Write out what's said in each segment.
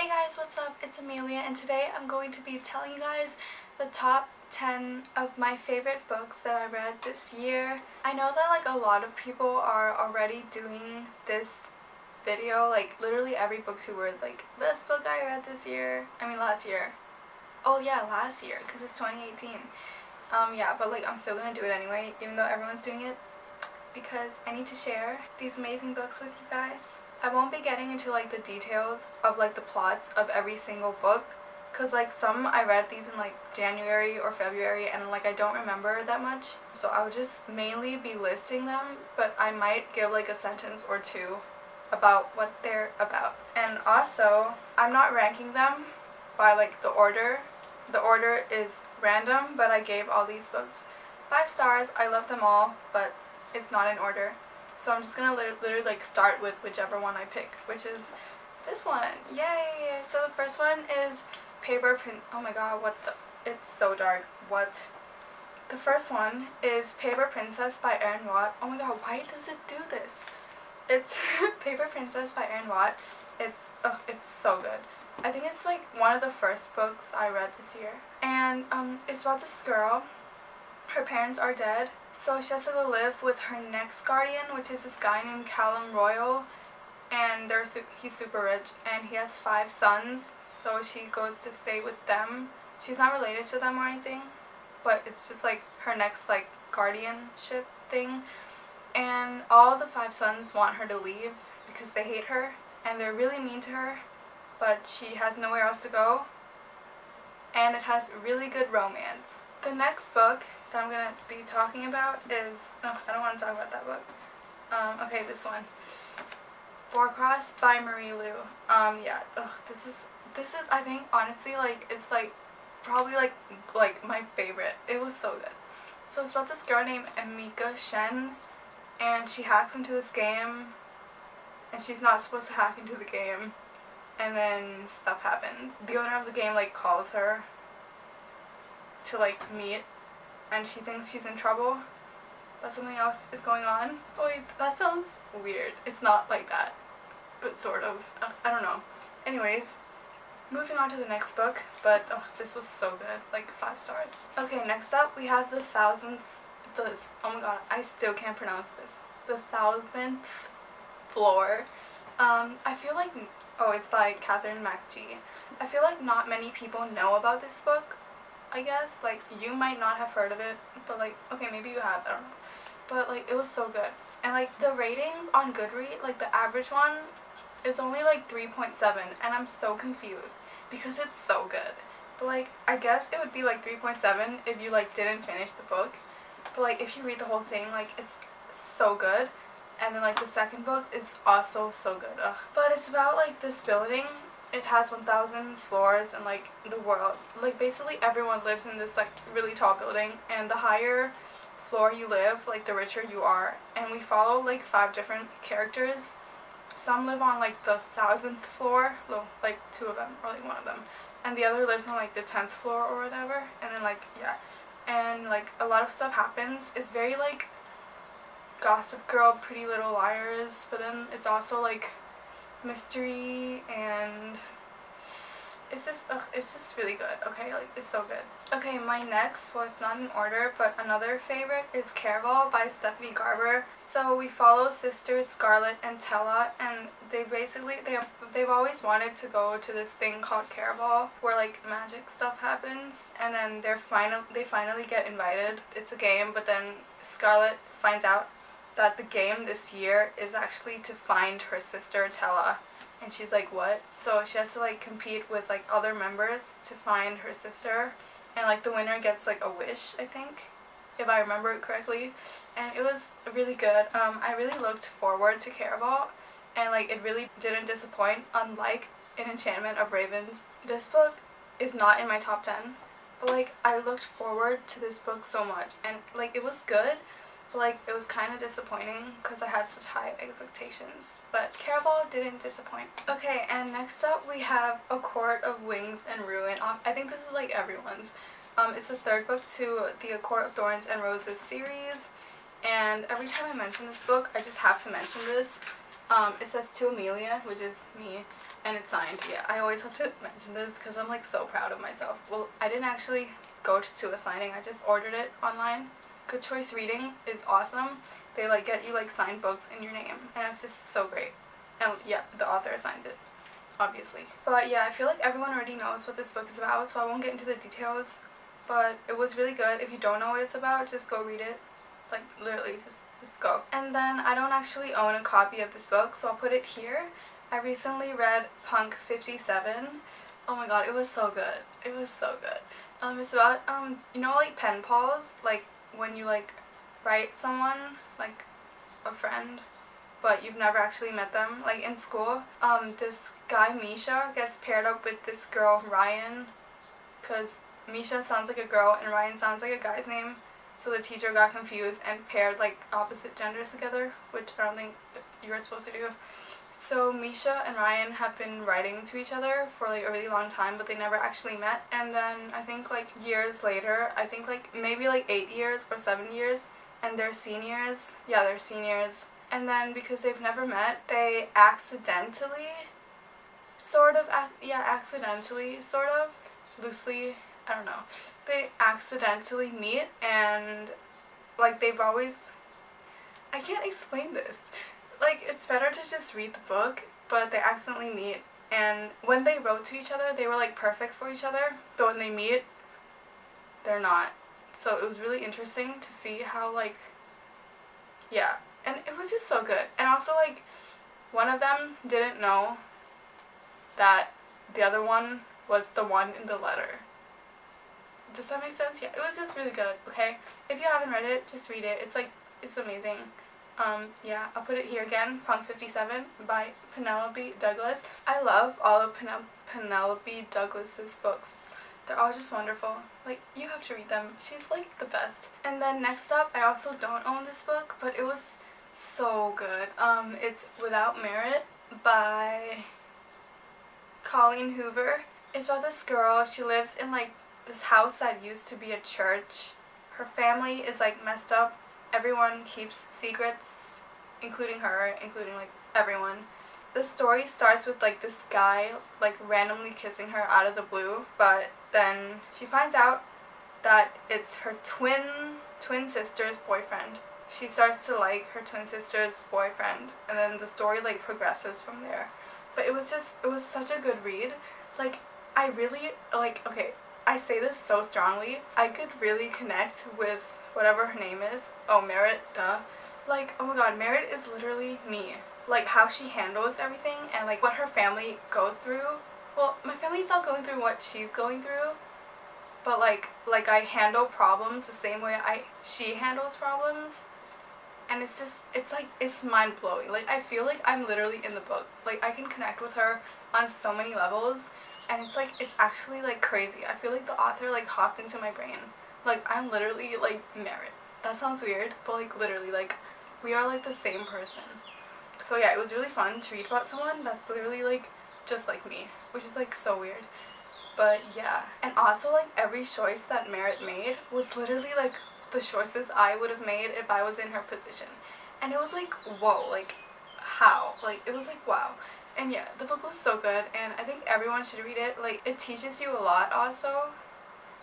Hey guys, what's up? It's Amelia, and today I'm going to be telling you guys the top 10 of my favorite books that I read this year. I know that a lot of people are already doing this video, literally every booktuber is best book I read this year. I mean last year. Oh yeah, last year, because it's 2018. Yeah, but I'm still gonna do it anyway, even though everyone's doing it, because I need to share these amazing books with you guys. I won't be getting into the details of the plots of every single book, because some I read these in January or February and I don't remember that much, so I'll just mainly be listing them, but I might give a sentence or two about what they're about. And also, I'm not ranking them by the order. The order is random, but I gave all these books 5 stars. I love them all, but it's not in order. So I'm just gonna literally start with whichever one I pick, which is this one. Yay! So the first one is oh my god, it's so dark. What? The first one is Paper Princess by Erin Watt. Oh my god, why does it do this? It's Paper Princess by Erin Watt. It's so good. I think it's one of the first books I read this year. And it's about this girl. Her parents are dead, so she has to go live with her next guardian, which is this guy named Callum Royal, and he's super rich, and he has 5 sons, so she goes to stay with them. She's not related to them or anything, but it's just her next guardianship thing, and all the 5 sons want her to leave because they hate her, and they're really mean to her, but she has nowhere else to go, and it has really good romance. The next book that I'm going to be talking about is, I don't want to talk about that book. Okay, this one. Warcross by Marie Lu. Yeah, this is, I think, honestly, it's probably my favorite. It was so good. So it's about this girl named Emika Shen, and she hacks into this game, and she's not supposed to hack into the game, and then stuff happens. The owner of the game, calls her to meet, and she thinks she's in trouble, but something else is going on. Oh wait, that sounds weird. It's not like that, but sort of. I don't know. Anyways, moving on to the next book, but this was so good, 5 stars. Okay, next up we have oh my god, I still can't pronounce this. The 1000th Floor. I feel oh, it's by Catherine McGee. I feel not many people know about this book. I guess, you might not have heard of it, but, okay, maybe you have, I don't know. But, it was so good. And, the ratings on Goodreads, the average one is only, 3.7, and I'm so confused, because it's so good. But, I guess it would be, 3.7 if you, didn't finish the book. But, if you read the whole thing, it's so good. And then, the second book is also so good. Ugh. But it's about, this building. It has 1,000 floors in the world. Basically everyone lives in this really tall building, and the higher floor you live, the richer you are. And we follow 5 different characters. Some live on the 1,000th floor, well, 2 of them, or 1 of them, and the other lives on the 10th floor or whatever. And then yeah, and a lot of stuff happens. It's very Gossip Girl, Pretty Little Liars, but then it's also mystery, and it's just really good. Okay, it's so good. Okay, my next was not in order, but another favorite is Caraval by Stephanie Garber. So we follow sisters Scarlett and Tella, and they've always wanted to go to this thing called Caraval, where magic stuff happens, and then they finally get invited. It's a game, but then Scarlett finds out that the game this year is actually to find her sister Tella, and she's what? So she has to compete with other members to find her sister, and the winner gets a wish, I think, if I remember it correctly. And it was really good. I really looked forward to Caraval, and it really didn't disappoint, unlike an Enchantment of Ravens. This book is not in my top 10, but I looked forward to this book so much, and it was good. It was kind of disappointing because I had such high expectations, but Caraval didn't disappoint. Okay, and next up we have A Court of Wings and Ruin. I think this is everyone's. It's the 3rd book to the A Court of Thorns and Roses series, and every time I mention this book, I just have to mention this. It says to Amelia, which is me, and it's signed. Yeah, I always have to mention this because I'm like so proud of myself. Well, I didn't actually go to a signing, I just ordered it online. Good Choice Reading is awesome. They like get you like signed books in your name, and it's just so great. And yeah, the author signs it, obviously. But yeah, I feel like everyone already knows what this book is about, so I won't get into the details. But it was really good. If you don't know what it's about, just go read it. Like literally, just go. And then I don't actually own a copy of this book, so I'll put it here. I recently read Punk 57. Oh my god, it was so good. It was so good. It's about you know, like pen pals, like when you like write someone, like a friend, but you've never actually met them, like in school. This guy Misha gets paired up with this girl Ryan, because Misha sounds like a girl and Ryan sounds like a guy's name, so the teacher got confused and paired like opposite genders together, which I don't think you were supposed to do. So Misha and Ryan have been writing to each other for like a really long time, but they never actually met. And then I think like years later, I think like maybe like 8 years or 7 years, and they're seniors. Yeah, they're seniors. And then because they've never met, they accidentally, loosely, I don't know. They accidentally meet, and like they've always, I can't explain this. Like, it's better to just read the book, but they accidentally meet, and when they wrote to each other, they were like perfect for each other, but when they meet, they're not. So it was really interesting to see how like, yeah, and it was just so good. And also like, one of them didn't know that the other one was the one in the letter. Does that make sense? Yeah, it was just really good, okay? If you haven't read it, just read it. It's like, it's amazing. Yeah, I'll put it here again, Punk 57 by Penelope Douglas. I love all of Penelope Douglas's books. They're all just wonderful. Like, you have to read them. She's like the best. And then next up, I also don't own this book, but it was so good. It's Without Merit by Colleen Hoover. It's about this girl. She lives in like this house that used to be a church. Her family is like messed up. Everyone keeps secrets, including her, including like everyone. The story starts with like this guy like randomly kissing her out of the blue, but then she finds out that it's her twin sister's boyfriend. She starts to like her twin sister's boyfriend, and then the story like progresses from there. But it was such a good read. Like, I really, like, okay, I say this so strongly, I could really connect with whatever her name is. Oh, Merit, duh. Like, oh my god, Merit is literally me. Like, how she handles everything and, like, what her family goes through. Well, my family's not going through what she's going through, but, like I handle problems the same way she handles problems. And it's just, it's, like, it's mind-blowing. Like, I feel like I'm literally in the book. Like, I can connect with her on so many levels, and it's, like, it's actually, like, crazy. I feel like the author, like, hopped into my brain. Like, I'm literally, like, Merit. That sounds weird, but, like, literally, like, we are, like, the same person. So, yeah, it was really fun to read about someone that's literally, like, just like me, which is, like, so weird. But, yeah. And also, like, every choice that Merit made was literally, like, the choices I would have made if I was in her position. And it was, like, whoa, like, how? Like, it was, like, wow. And, yeah, the book was so good, and I think everyone should read it. Like, it teaches you a lot, also.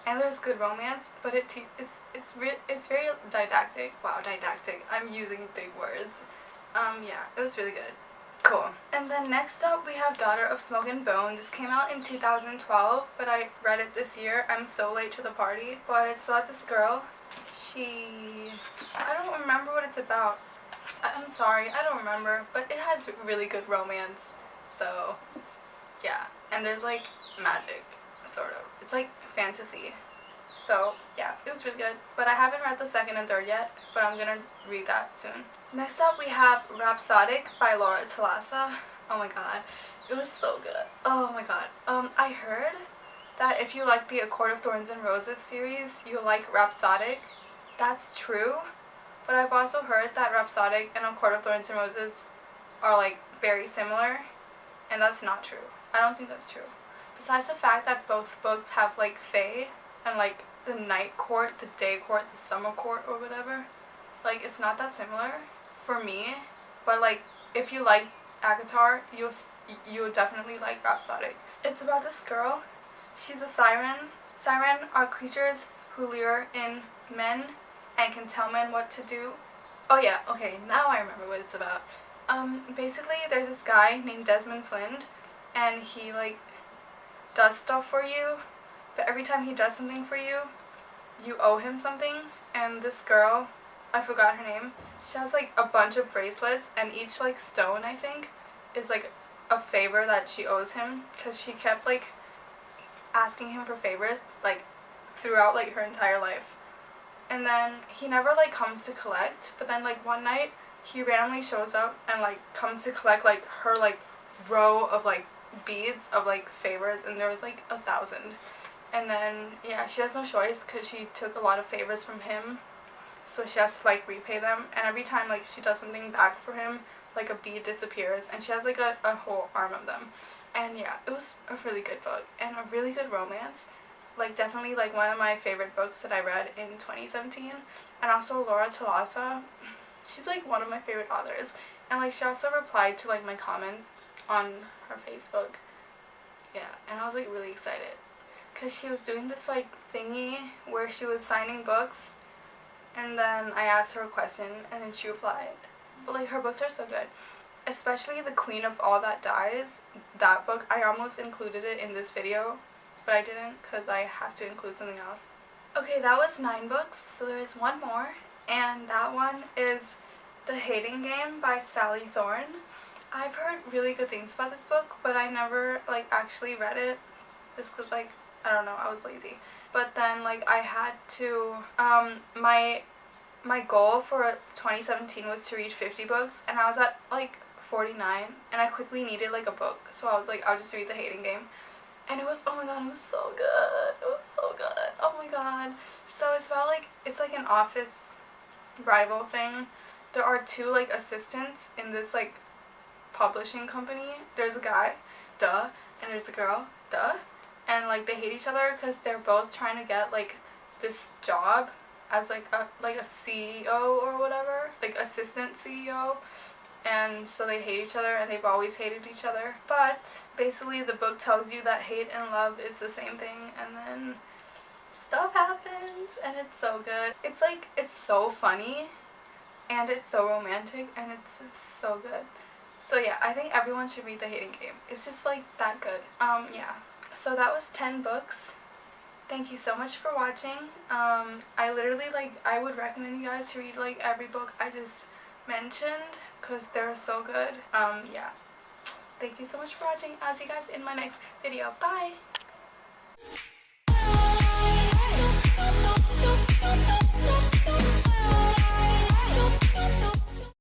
And there's good romance, but it's very didactic. Wow, didactic. I'm using big words. Yeah, it was really good. Cool. And then next up we have Daughter of Smoke and Bone. This came out in 2012, but I read it this year. I'm so late to the party. But it's about this girl. I don't remember what it's about. I'm sorry, I don't remember, but it has really good romance. So, yeah. And there's like magic, sort of. It's like fantasy. So, yeah, it was really good. But I haven't read the second and third yet, but I'm gonna read that soon. Next up, we have Rhapsodic by Laura Talassa. Oh my god, it was so good. Oh my god. I heard that if you like the A Court of Thorns and Roses series, you'll like Rhapsodic. That's true, but I've also heard that Rhapsodic and A Court of Thorns and Roses are like very similar, and that's not true. I don't think that's true. Besides the fact that both books have like fae and like the night court, the day court, the summer court, or whatever, like it's not that similar for me. But like if you like ACOTAR, you would definitely like Rhapsodic. It's about this girl. She's a siren. Siren are creatures who lure in men and can tell men what to do. Oh yeah, okay, now I remember what it's about. Basically there's this guy named Desmond Flynn, and he like does stuff for you, but every time he does something for you, you owe him something. And this girl, I forgot her name, she has like a bunch of bracelets, and each like stone, I think, is like a favor that she owes him, because she kept like asking him for favors like throughout like her entire life. And then he never like comes to collect, but then like one night he randomly shows up and like comes to collect like her like row of like beads of like favors, and there was like 1,000. And then yeah, she has no choice because she took a lot of favors from him, so she has to like repay them. And every time like she does something back for him, like a bead disappears, and she has like a whole arm of them. And yeah, it was a really good book and a really good romance. Like definitely like one of my favorite books that I read in 2017. And also Laura Talasa, she's like one of my favorite authors. And like she also replied to like my comments on her Facebook. Yeah, and I was like really excited because she was doing this like thingy where she was signing books, and then I asked her a question and then she replied. But like her books are so good. Especially The Queen of All That Dies. That book, I almost included it in this video, but I didn't because I have to include something else. Okay, that was 9 books, so there is one more, and that one is The Hating Game by Sally Thorne. I've heard really good things about this book, but I never like actually read it just because like, I don't know, I was lazy. But then like I had to, my goal for 2017 was to read 50 books, and I was at like 49, and I quickly needed like a book, so I was like, I'll just read The Hating Game. And it was, oh my god, it was so good. It was so good. Oh my god. So it's about like, it's like an office rival thing. There are 2 like assistants in this like publishing company. There's a guy, duh, and there's a girl, duh. And like they hate each other because they're both trying to get like this job as like a CEO or whatever, like assistant CEO. And so they hate each other, and they've always hated each other. But basically the book tells you that hate and love is the same thing, and then stuff happens, and it's so good. It's like, it's so funny, and it's so romantic, and it's so good. So yeah, I think everyone should read The Hating Game. It's just like that good. Yeah. So that was 10 books. Thank you so much for watching. I literally like, I would recommend you guys to read like every book I just mentioned because they're so good. Yeah. Thank you so much for watching. I'll see you guys in my next video. Bye!